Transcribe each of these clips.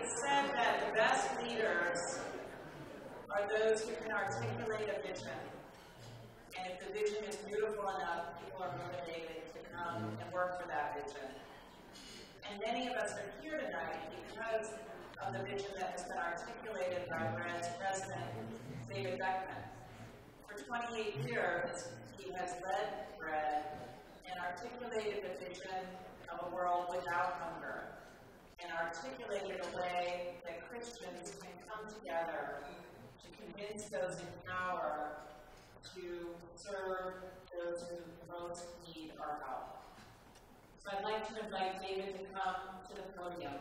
It's said that the best leaders are those who can articulate a vision. And if the vision is beautiful enough, people are motivated to come and work for that vision. And many of us are here tonight because of the vision that has been articulated by BRED's president, David Beckmann. For 28 years, he has led BRED and articulated the vision of a world without hunger, and articulated a way that Christians can come together to convince those in power to serve those who most need our help. So I'd like to invite David to come to the podium.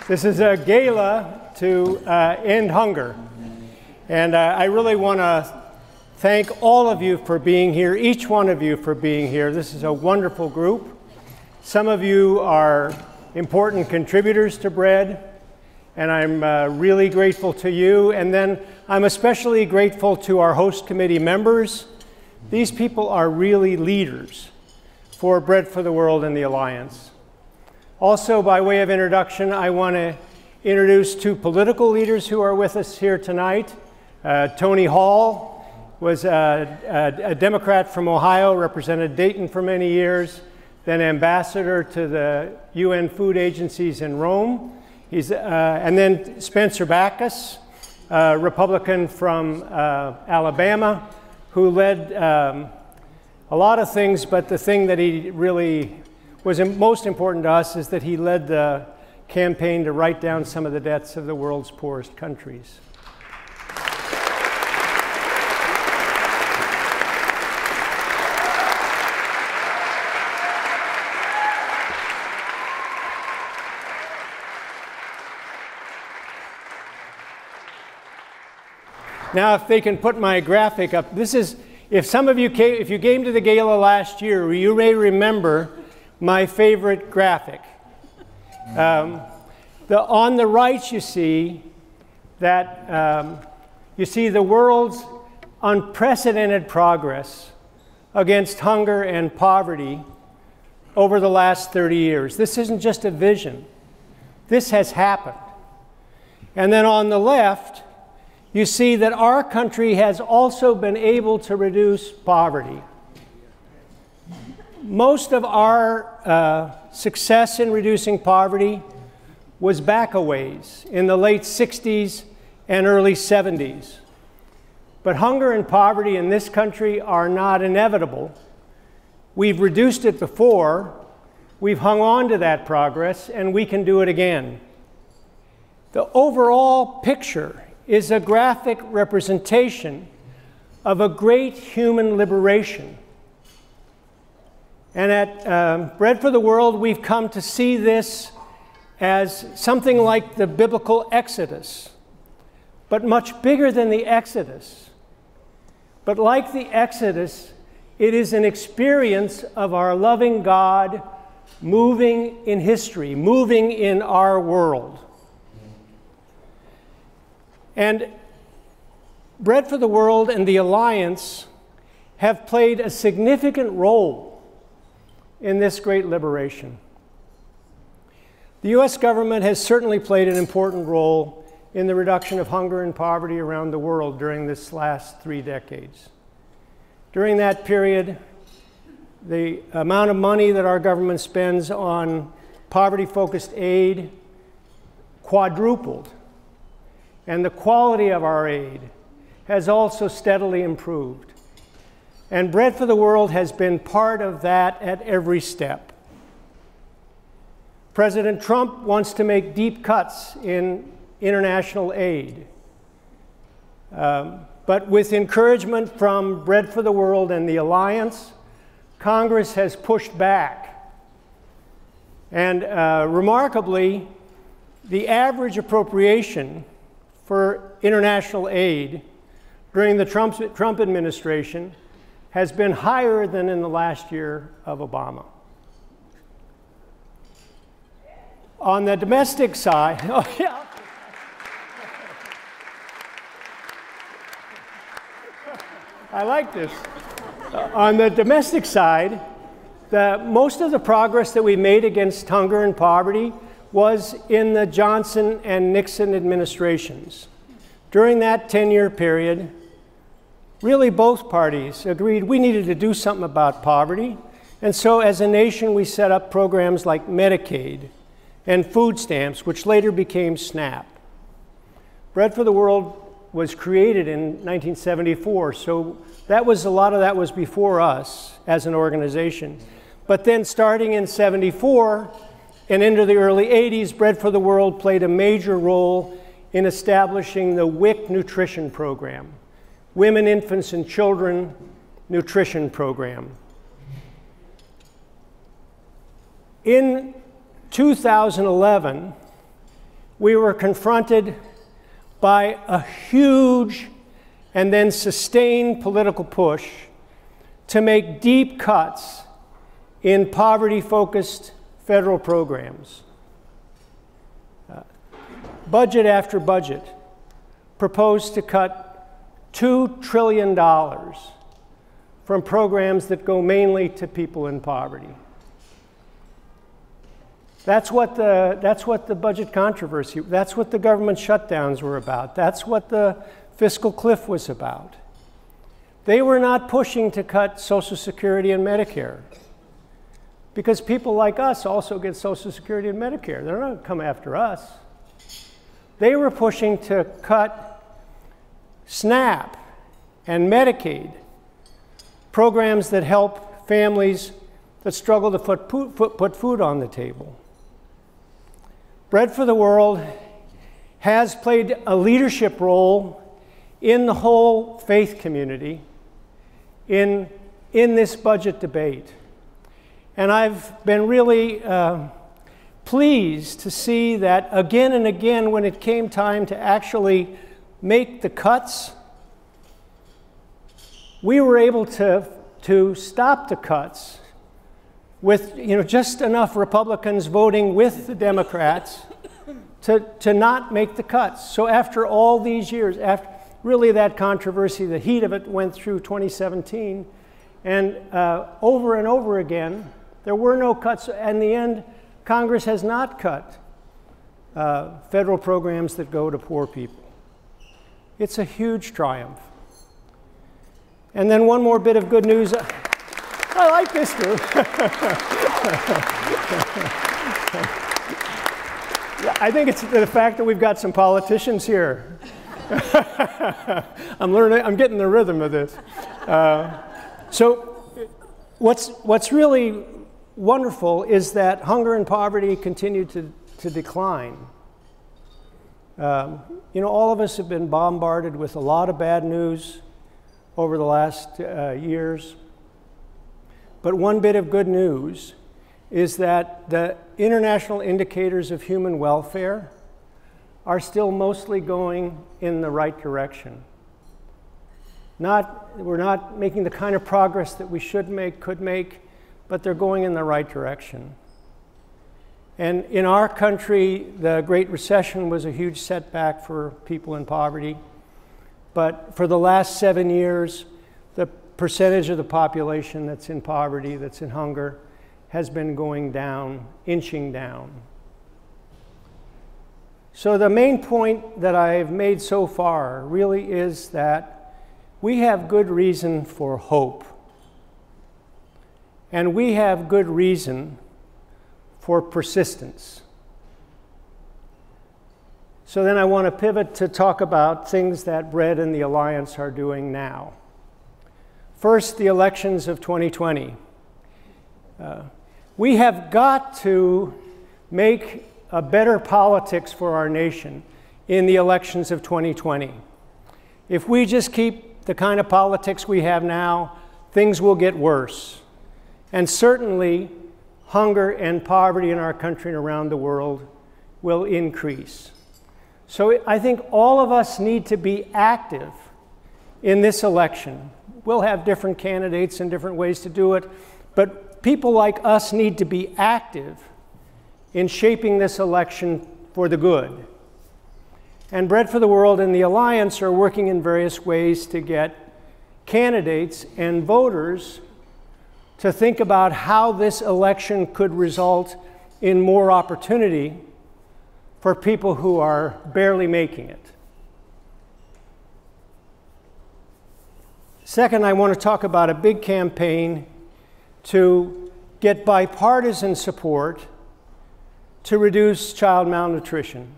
This is a gala to end hunger. And I really want to thank all of you for being here, each one of you for being here. This is a wonderful group. Some of you are important contributors to BRED, and I'm really grateful to you. And then I'm especially grateful to our host committee members. These people are really leaders for Bread for the World and the Alliance. Also, by way of introduction, I want to introduce two political leaders who are with us here tonight. Tony Hall was a Democrat from Ohio, represented Dayton for many years, then ambassador to the UN food agencies in Rome. And then Spencer Backus, a Republican from Alabama, who led a lot of things, but the thing that he really was most important to us is that he led the campaign to write down some of the debts of the world's poorest countries. Now, if they can put my graphic up, this is, if some of you came, if you came to the gala last year, you may remember my favorite graphic. On the right, you see that you see the world's unprecedented progress against hunger and poverty over the last 30 years. This isn't just a vision. This has happened. And then on the left, you see that our country has also been able to reduce poverty. Most of our success in reducing poverty was back a ways in the late 60s and early 70s. But hunger and poverty in this country are not inevitable. We've reduced it before, we've hung on to that progress, and we can do it again. The overall picture is a graphic representation of a great human liberation. And at Bread for the World, we've come to see this as something like the biblical Exodus, but much bigger than the Exodus. But like the Exodus, it is an experience of our loving God moving in history, moving in our world. And Bread for the World and the Alliance have played a significant role in this great liberation. The U.S. government has certainly played an important role in the reduction of hunger and poverty around the world during this last 3 decades. During that period, the amount of money that our government spends on poverty-focused aid quadrupled, and the quality of our aid has also steadily improved. And Bread for the World has been part of that at every step. President Trump wants to make deep cuts in international aid. But with encouragement from Bread for the World and the Alliance, Congress has pushed back. And remarkably, the average appropriation for international aid during the Trump administration has been higher than in the last year of Obama. On the domestic side, oh yeah. I like this. On the domestic side, most of the progress that we made against hunger and poverty was in the Johnson and Nixon administrations. During that 10-year period, really both parties agreed we needed to do something about poverty. And so as a nation, we set up programs like Medicaid and food stamps, which later became SNAP. Bread for the World was created in 1974, so a lot of that was before us as an organization. But then starting in '74 and into the early '80s, Bread for the World played a major role in establishing the WIC nutrition program, Women, Infants, and Children Nutrition Program. In 2011, we were confronted by a huge and then sustained political push to make deep cuts in poverty-focused federal programs. Budget after budget proposed to cut $2 trillion from programs that go mainly to people in poverty. That's what the budget controversy, that's what the government shutdowns were about. That's what the fiscal cliff was about. They were not pushing to cut Social Security and Medicare, because people like us also get Social Security and Medicare. They're not going to come after us. They were pushing to cut SNAP and Medicaid, programs that help families that struggle to put food on the table. Bread for the World has played a leadership role in the whole faith community in this budget debate. And I've been really pleased to see that again and again, when it came time to actually make the cuts, we were able to stop the cuts with just enough Republicans voting with the Democrats to not make the cuts. So after all these years, after really that controversy, the heat of it went through 2017, and over and over again, there were no cuts. In the end, Congress has not cut federal programs that go to poor people. It's a huge triumph. And then one more bit of good news. I like this too. I think it's the fact that we've got some politicians here. I'm getting the rhythm of this. So what's really wonderful is that hunger and poverty continue to decline. All of us have been bombarded with a lot of bad news over the last years. But one bit of good news is that the international indicators of human welfare are still mostly going in the right direction. We're not making the kind of progress that we should make, could make, but they're going in the right direction. And in our country, the Great Recession was a huge setback for people in poverty. But for the last 7 years, the percentage of the population that's in poverty, that's in hunger, has been going down, inching down. So the main point that I've made so far really is that we have good reason for hope. And we have good reason for persistence. So then I want to pivot to talk about things that Bread and the Alliance are doing now. First, the elections of 2020. We have got to make a better politics for our nation in the elections of 2020. If we just keep the kind of politics we have now, things will get worse. And certainly, hunger and poverty in our country and around the world will increase. So I think all of us need to be active in this election. We'll have different candidates and different ways to do it, but people like us need to be active in shaping this election for the good. And Bread for the World and the Alliance are working in various ways to get candidates and voters to think about how this election could result in more opportunity for people who are barely making it. Second, I want to talk about a big campaign to get bipartisan support to reduce child malnutrition.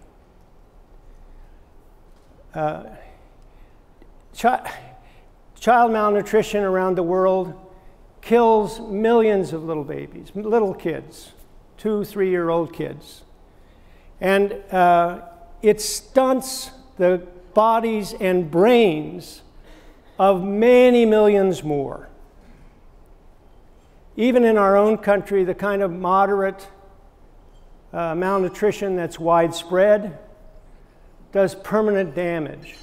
Child malnutrition around the world kills millions of little babies, little kids, 2-, 3-year-old kids. And it stunts the bodies and brains of many millions more. Even in our own country, the kind of moderate malnutrition that's widespread does permanent damage,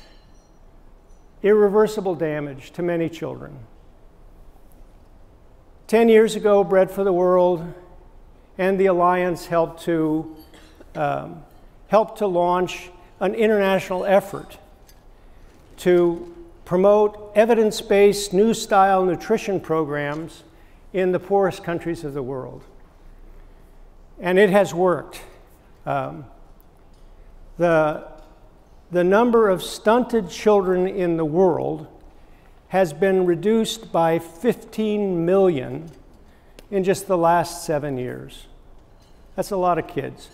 irreversible damage to many children. 10 years ago, Bread for the World and the Alliance helped to launch an international effort to promote evidence-based new-style nutrition programs in the poorest countries of the world. And it has worked. The number of stunted children in the world has been reduced by 15 million in just the last 7 years. That's a lot of kids.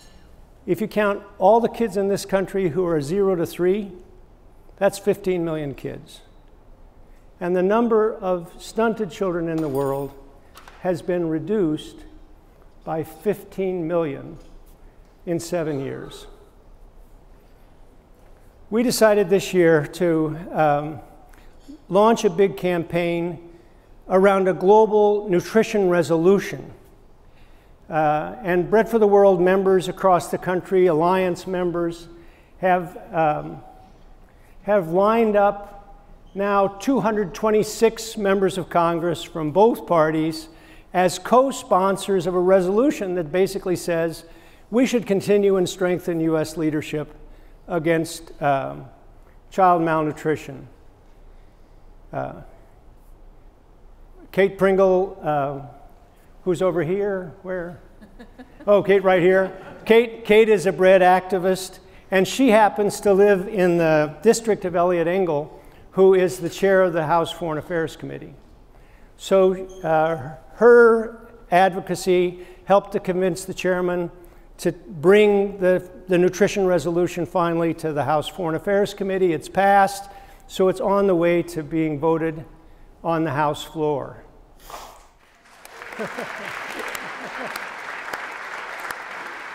If you count all the kids in this country who are 0 to 3, that's 15 million kids. And the number of stunted children in the world has been reduced by 15 million in 7 years. We decided this year to launch a big campaign around a global nutrition resolution. And Bread for the World members across the country, Alliance members, have lined up now 226 members of Congress from both parties as co-sponsors of a resolution that basically says we should continue and strengthen U.S. leadership against child malnutrition. Kate Pringle, who's over here, where? Oh, Kate right here. Kate is a bread activist, and she happens to live in the district of Elliott Engel, who is the chair of the House Foreign Affairs Committee. So her advocacy helped to convince the chairman to bring the nutrition resolution finally to the House Foreign Affairs Committee. It's passed, so it's on the way to being voted on the House floor.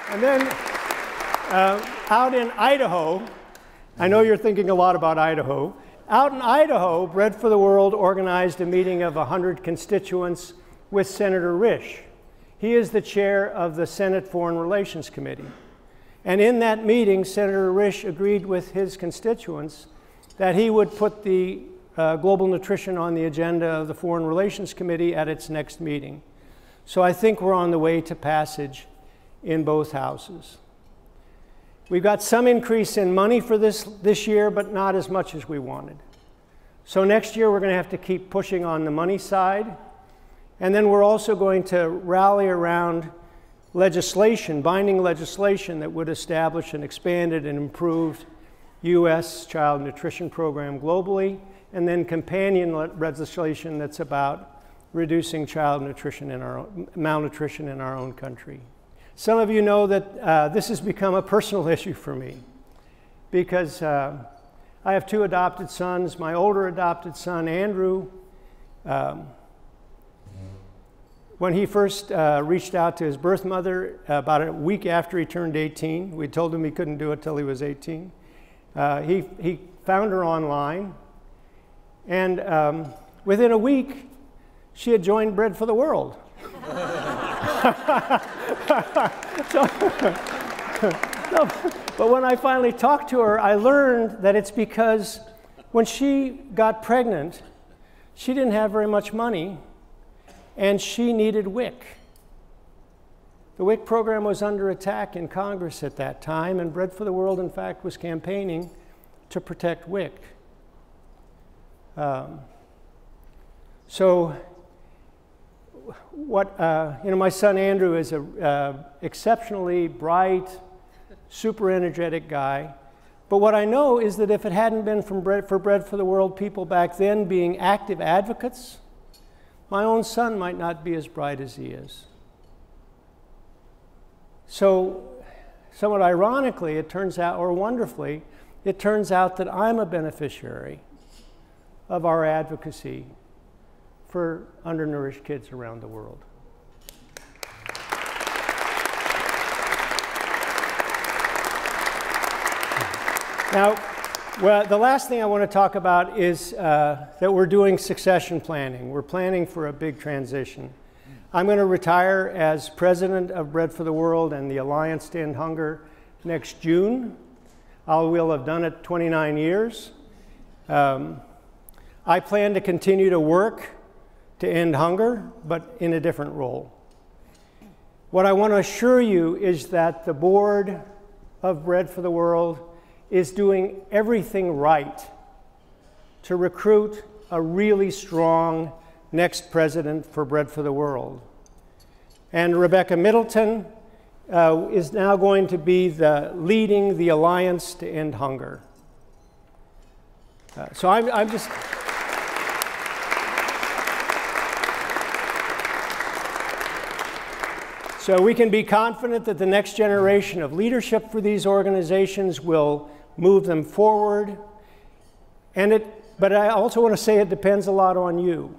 And then out in Idaho, I know you're thinking a lot about Idaho. Out in Idaho, Bread for the World organized a meeting of 100 constituents with Senator Risch. He is the chair of the Senate Foreign Relations Committee. And in that meeting, Senator Risch agreed with his constituents that he would put the global nutrition on the agenda of the Foreign Relations Committee at its next meeting. So I think we're on the way to passage in both houses. We've got some increase in money for this year, but not as much as we wanted. So next year, we're going to have to keep pushing on the money side. And then we're also going to rally around legislation, binding legislation that would establish an expanded and improved U.S. child nutrition program globally, and then companion legislation that's about reducing child nutrition malnutrition in our own country. Some of you know that this has become a personal issue for me because I have 2 adopted sons. My older adopted son, Andrew, when he first reached out to his birth mother about a week after he turned 18, we told him he couldn't do it till he was 18. He found her online, and within a week, she had joined Bread for the World. But when I finally talked to her, I learned that it's because when she got pregnant, she didn't have very much money, and she needed WIC. The WIC program was under attack in Congress at that time, and Bread for the World, in fact, was campaigning to protect WIC. So what, my son Andrew is an exceptionally bright, super energetic guy. But what I know is that if it hadn't been for Bread for the World people back then being active advocates, my own son might not be as bright as he is. So, somewhat ironically, it turns out, or wonderfully, it turns out that I'm a beneficiary of our advocacy for undernourished kids around the world. Now, well, the last thing I want to talk about is that we're doing succession planning. We're planning for a big transition. I'm going to retire as president of Bread for the World and the Alliance to End Hunger next June. I will have done it 29 years. I plan to continue to work to end hunger, but in a different role. What I want to assure you is that the board of Bread for the World is doing everything right to recruit a really strong next president for Bread for the World. And Rebecca Middleton is now going to be leading the Alliance to End Hunger. So I'm just... So we can be confident that the next generation of leadership for these organizations will move them forward. But I also want to say it depends a lot on you.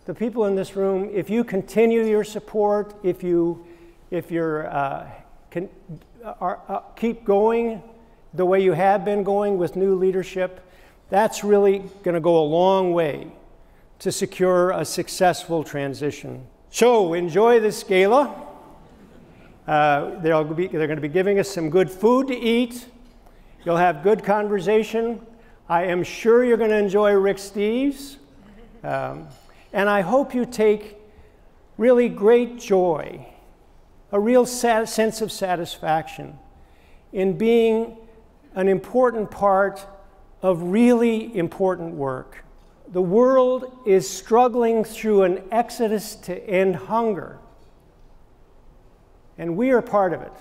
The people in this room, if you continue your support, if you're keep going the way you have been going with new leadership, that's really going to go a long way to secure a successful transition. So enjoy this gala. They're going to be giving us some good food to eat. You'll have good conversation. I am sure you're going to enjoy Rick Steves. And I hope you take really great joy, a real sense of satisfaction in being an important part of really important work. The world is struggling through an exodus to end hunger, and we are part of it.